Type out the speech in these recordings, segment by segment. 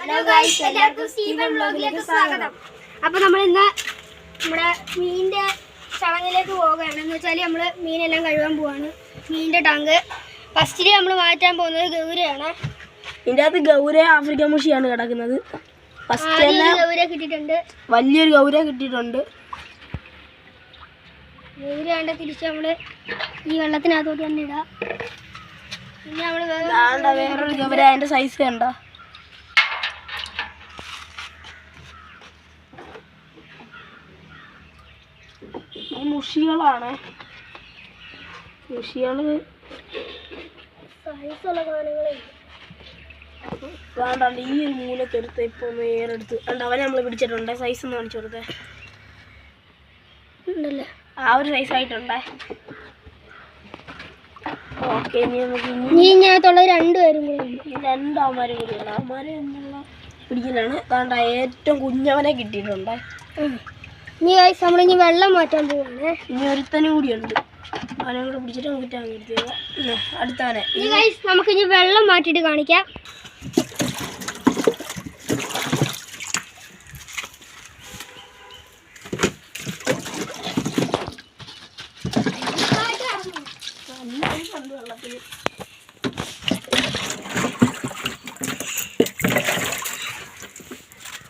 Hello guys, എല്ലാവർക്കും Stephen വ്ലോഗിലേക്ക് സ്വാഗതം. അപ്പോൾ നമ്മൾ ഇന്ന് നമ്മുടെ മീനിന്റെ ചടങ്ങിലേക്ക് പോവുകയാണ്. എന്ന് വെച്ചാൽ നമ്മൾ മീനെല്ലാം കഴുകാൻ പോവാണ്. മീനിന്റെ ടാങ്ക് ഫസ്റ്റിൽ നമ്മൾ മാറ്റാൻ പോകുന്നത് ഗൗരയാണ്. ഇതിൻ്റെ അകത്ത് ഗൗര ആഫ്രിക്കൻ മുഷിയാണ് കിടക്കുന്നത്. ഫസ്റ്റ് ഗൗര കിട്ടിയിട്ടുണ്ട്, വലിയൊരു ഗൗര കിട്ടിയിട്ടുണ്ട്. ഗൗര വേണ്ട തിരിച്ച് നമ്മൾ ഈ വെള്ളത്തിനകത്തോട്ട് തന്നെ ഇടാം. പിന്നെ നമ്മൾ വേറൊരു ഗൗര, അതിൻ്റെ സൈസ് കണ്ട. മുഷികളാണ്, മുഷികള് സൈസുള്ള സാധനങ്ങളെ വേണ്ട. ഈ ഒരു മൂലക്കെടുത്ത് ഇപ്പൊ നേരെടുത്ത് കണ്ട അവനെ നമ്മൾ പിടിച്ചിട്ടുണ്ട്. സൈസ് ഒന്ന് കാണിച്ചു കൊടുത്തേ. ഉണ്ടല്ലേ, ആ ഒരു സൈസ് ആയിട്ടുണ്ടേ. ഓക്കെ, ഇനി നമുക്ക് ഇതിനകത്തുള്ള രണ്ടുപേരും കൂടെ രണ്ടാമാരും കൂടിയാണ്. അവന്മാരെ എന്നുള്ള പിടിക്കലാണ്. വേണ്ട, ഏറ്റവും കുഞ്ഞവനെ കിട്ടിയിട്ടുണ്ട്. ഇനി ഗൈസ് നമ്മളിനി വെള്ളം മാറ്റാൻ പോവാണ്. ഇനി ഒരുത്തനും കൂടിയുണ്ട്, അവനെ കൂടെ പിടിച്ചിട്ട് നമുക്ക് ടാങ്ക് എടുത്ത് അടുത്തവനെ. ഇനി ഗൈസ് നമുക്കിനി വെള്ളം മാറ്റിയിട്ട് കാണിക്കാം. വെള്ളത്തിൽ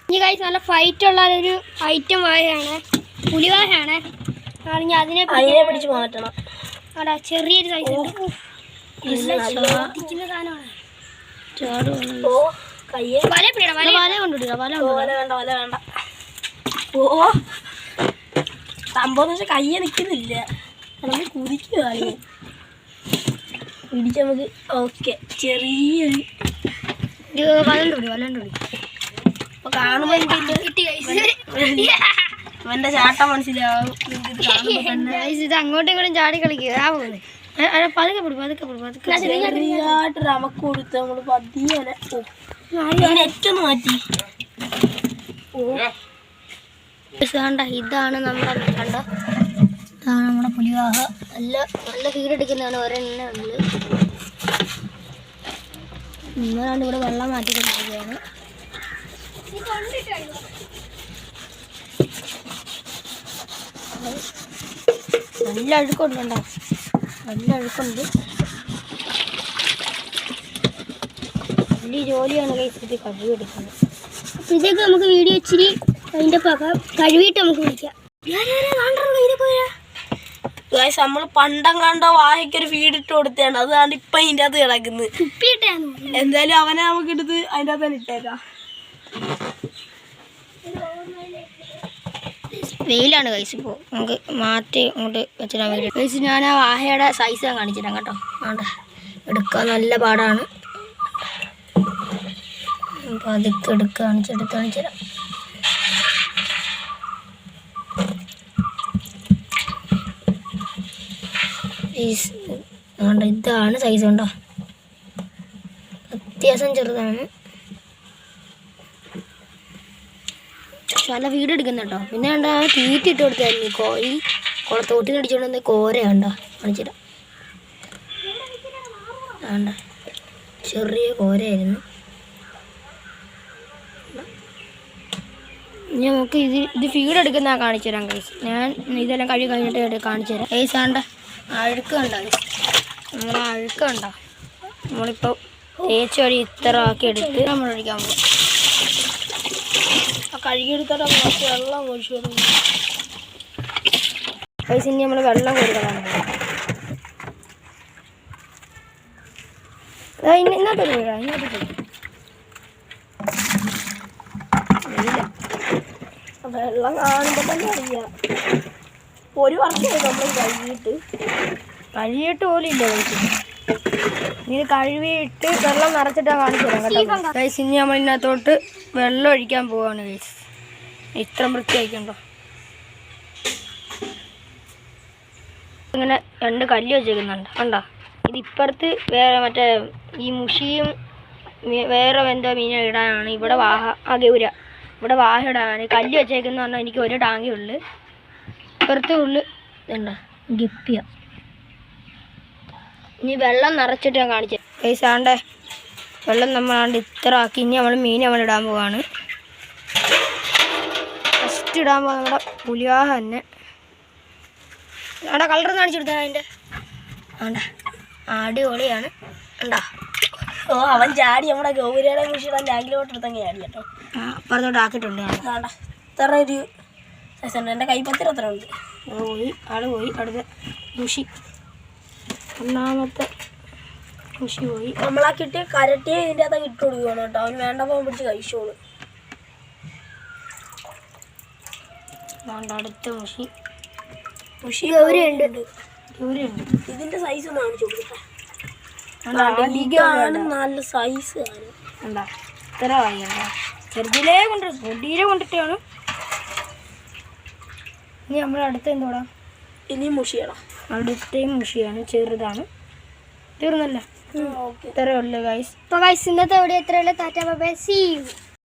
ഇനി ഗൈസ് നല്ല ഫൈറ്റ് ഉള്ള ഒരു ഐറ്റം വാഴയാണ്, പുലിവാഴയാണ്. ഞാൻ അതിനെ പിടിച്ച് മാറ്റണം. അവിടെ ചെറിയൊരു സൈസ് ശ്രദ്ധിക്കുന്ന സാധനമാണ്. വല പിടിക്കണം, വല കൊണ്ടുപിടിക്കണം. വല വേണ്ട, വല വേണ്ട. ഓ സംഭവം എന്ന് വെച്ചാൽ കയ്യെ നിൽക്കുന്നില്ല, നമുക്ക് കുതിക്കുക പിടിച്ച് നമുക്ക്. ഓക്കെ, ചെറിയൊരു വലണ്ടുപിടി അപ്പൊ കാണുമ്പോ അവന്റെ ചാട്ടം മനസ്സിലാവും. ഇത് അങ്ങോട്ടും ഇങ്ങോട്ടും ചാടി കളിക്കുക. ആ പോകുന്നത് ചെറിയായിട്ട് റമക്ക് കൊടുത്ത് നമ്മള് പതിയനെ നെറ്റൊന്ന് മാറ്റി. ഇതാണ് നമ്മുടെ കണ്ട, ഇതാണ് നമ്മുടെ പുലിവാഹ. നല്ല നല്ല ഫീഡെടുക്കുന്നതാണ്. ഒരെണ്ണ ഉള്ളു. ഇന്നലാണ് ഇവിടെ വെള്ളം മാറ്റിക്കൊണ്ടിരിക്കുകയാണ്. നല്ല അഴുക്കുണ്ടോ, നല്ല അഴുക്കുണ്ട്. വലിയ ജോലിയാണ് കൈസത്തി കഴുകിയെടുക്കുന്നത്. അപ്പം ഇതൊക്കെ നമുക്ക് വീഡിയോ ഇച്ചിരി അതിൻ്റെ കഴുകിയിട്ട് നമുക്ക് വിളിക്കാം. നമ്മൾ പണ്ടം കണ്ട വാഹയ്ക്കൊരു ഫീഡിട്ട് കൊടുത്താണ്. അതാണ് ഇപ്പൊ ഇതിൻ്റെ അകത്ത് കിടക്കുന്നത്. എന്തായാലും അവനെ നമുക്ക് എടുത്ത് അതിൻ്റെ അകത്ത് തന്നെ ഇട്ടേക്കാം. വെയിലാണ് കൈസ്. ഇപ്പോൾ നമുക്ക് മാറ്റി അങ്ങോട്ട് വെച്ചിടാൻ വേണ്ടി കൈസ് ഞാൻ ആ വാഹയുടെ സൈസ് ഞാൻ കാണിച്ചിടാം കേട്ടോ. വേണ്ട, എടുക്കാൻ നല്ല പാടാണ്. അപ്പോൾ അതൊക്കെ എടുക്കുക, കാണിച്ചിടാം. ഇതാണ് സൈസ് ഉണ്ടോ, അത്യാവശ്യം ചെറുതാണ്. നല്ല വീട് എടുക്കുന്നുണ്ടോ. പിന്നെ കണ്ട തീറ്റിട്ട് കൊടുത്തായിരുന്നു. ഈ തോട്ടിൽ അടിച്ചുകൊണ്ട് വന്ന കോര കണ്ടോ, കാണിച്ചിടാം. വേണ്ട, ചെറിയ കോരയായിരുന്നു. നമുക്ക് ഇത് ഫീഡ് എടുക്കുന്ന കാണിച്ചു തരാം കൈസ്. ഞാൻ ഇതെല്ലാം കഴുകി കഴിഞ്ഞിട്ട് കാണിച്ചു തരാം കൈസ്. വേണ്ട, അഴുക്ക് കണ്ടോ, നമ്മൾ അഴുക്ക് കണ്ടോ. നമ്മളിപ്പോൾ തേച്ച് വഴി ഇത്ര ആക്കി എടുത്ത് നമ്മൾ ഒഴിക്കാൻ പോകും. കഴുകിയെടുത്തോടെ വെള്ളം ഒഴിച്ചു കൈസ്. ഇനി നമ്മൾ വെള്ളം കൊടുക്കണം. ഇന്നത്തെ വീഴാം, ഇന്നത്തെ വെള്ളം കാണുമ്പോൾ തന്നെ അറിയാം. ഒരു വർഷമായി നമ്മൾ കഴുകിയിട്ട് പോലും ഇല്ല കഴിച്ചു. ഇത് കഴുകിയിട്ട് വെള്ളം നിറച്ചിട്ടാണ് കാണിച്ചു തരാം കേട്ടോ കൈസ്. ഇനി നമ്മൾ ഇതിനകത്തോട്ട് വെള്ളം ഒഴിക്കാൻ പോവാണ് കൈസ്. ഇത്ര വൃത്തിയായിക്കണ്ടോ. ഇങ്ങനെ രണ്ട് കല്ല് വെച്ചേക്കുന്നുണ്ട് കണ്ടോ. ഇത് ഇപ്പുറത്ത് വേറെ മറ്റേ ഈ മുഷിയും വേറെ എന്തോ മീനെ ഇടാനാണ്. ഇവിടെ വാഹ ഗൗര, ഇവിടെ വാഹ ഇടാനാണ് കല്ല് വെച്ചേക്കുന്ന പറഞ്ഞാൽ. എനിക്ക് ഒരു ടാങ്കേ ഉള്ളു. ഇപ്പുറത്തെ ഉള്ളു ഇതുണ്ടോ, ഗപ്പിയ. ഇനി വെള്ളം നിറച്ചിട്ട് ഞാൻ കാണിച്ചു കൈസ്. ആണ്ടേ വെള്ളം നമ്മളാണ്ട് ഇത്ര ആക്കി. ഇനി നമ്മൾ മീൻ ഇടാൻ പോവാണ്. ഫസ്റ്റ് ഇടാൻ പോകുക നമ്മുടെ പുലിവാഹ തന്നെ. അവിടെ കളർ കാണിച്ചു കൊടുത്താൽ അതിൻ്റെ വേണ്ട അടിപൊളിയാണ്. ഉണ്ടാ ഓ അവൻ ചാടി നമ്മുടെ ഗൗരിയുടെ മുഷിയുടെ ടാങ്കിലോട്ട് എടുത്തങ്ങ് ചാടി കേട്ടോ. അപ്പുറത്തോട്ട് ആക്കിയിട്ടുണ്ട്. വേണ്ട ഇത്ര ഒരു സൈസ് ഉണ്ട്. എൻ്റെ കൈപ്പത്തിൽ അത്ര ഉണ്ട്. ആള് പോയി. അടുത്ത മുഷി, ഒന്നാമത്തെ മുഷി പോയി. നമ്മളാ കിട്ടിയ കരട്ടിയെ ഇതിൻ്റെ അകത്ത് ഇട്ട് കൊടുക്കുകയാണ് കേട്ടോ. അവന് വേണ്ടപ്പോൾ പിടിച്ച് കഴിച്ചോളൂ. അടുത്ത മുഷി ഗൗരിയുണ്ട്. ഗൗരിയുണ്ട്. ഇതിന്റെ സൈസ് ഒന്ന് കാണിച്ചു കൊടുക്കട്ടെ. നല്ല സൈസ് ആണ്. എന്താ ഇത്ര വായിണ്ട ചെറുതിലേ കൊണ്ട് പൊടിയിലെ കൊണ്ടിട്ടാണ്. ഇനി നമ്മൾ അടുത്ത എന്തോടാ? ഇനി മുഷിയടാ. അടുത്തയും മുഷിയാണ്, ചെറുതാണ്. തീർന്നല്ല, ഓക്കെ ഇത്രയേ ഉള്ളൂ ഗൈസ്. അപ്പോൾ ഗൈസ് ഇന്നത്തെ വീഡിയോ ഇത്രയേ ഉള്ളൂ. Tata bye bye, see U.